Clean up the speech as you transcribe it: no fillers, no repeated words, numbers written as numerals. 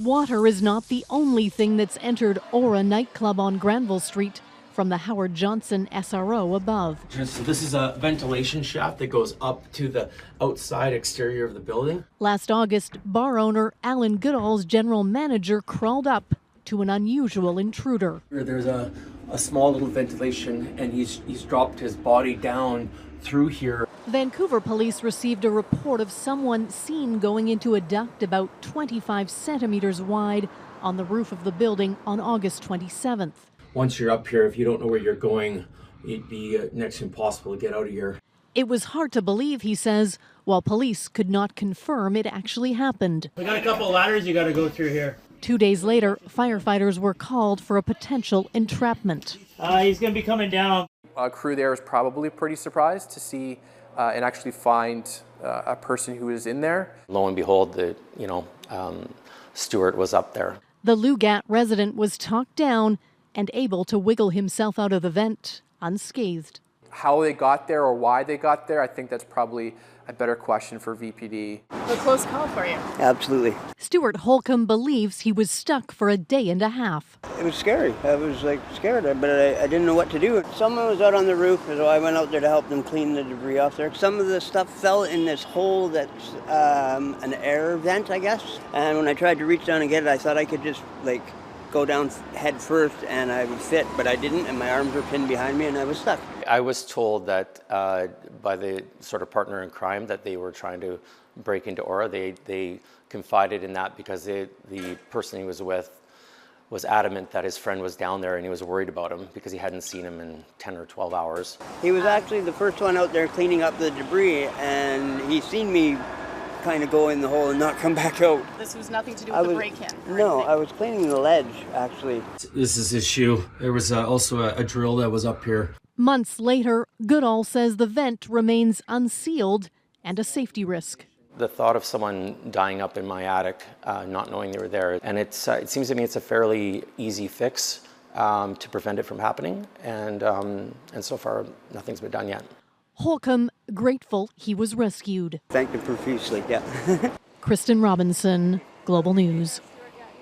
Water is not the only thing that's entered Aura Nightclub on Granville Street from the Howard Johnson SRO above. So this is a ventilation shaft that goes up to the outside exterior of the building. Last August, bar owner Alan Goodall's general manager crawled up to an unusual intruder. There's a small little ventilation, and he's dropped his body down through here. Vancouver police received a report of someone seen going into a duct about 25 centimeters wide on the roof of the building on August 27th. Once you're up here, if you don't know where you're going, it'd be next to impossible to get out of here. It was hard to believe, he says, while police could not confirm it actually happened. We got a couple of ladders you got to go through here. 2 days later, firefighters were called for a potential entrapment. He's going to be coming down. A crew there was probably pretty surprised to see and actually find a person who was in there. Lo and behold, Stuart was up there. The Lugat resident was talked down and able to wiggle himself out of the vent unscathed. How they got there or why they got there, I think that's probably a better question for VPD. A close call for you. Absolutely. Stuart Holcomb believes he was stuck for a day and a half. It was scary. I was scared, but I didn't know what to do. Someone was out on the roof, so I went out there to help them clean the debris off there. Some of the stuff fell in this hole that's an air vent, I guess. And when I tried to reach down and get it, I thought I could just go down head first and I would fit, but I didn't, and my arms were pinned behind me and I was stuck. I was told that by the sort of partner in crime that they were trying to break into Aura. They confided in that because the person he was with was adamant that his friend was down there and he was worried about him because he hadn't seen him in 10 or 12 hours. He was actually the first one out there cleaning up the debris, and he seen me kind of go in the hole and not come back out. This was nothing to do with the break-in? No, I was cleaning the ledge, actually. This is his shoe. There was also a drill that was up here. Months later, Goodall says the vent remains unsealed and a safety risk. The thought of someone dying up in my attic, not knowing they were there, and it seems to me it's a fairly easy fix to prevent it from happening, and so far nothing's been done yet. Holcomb grateful he was rescued. Thanked him profusely, yeah. Kristen Robinson, Global News.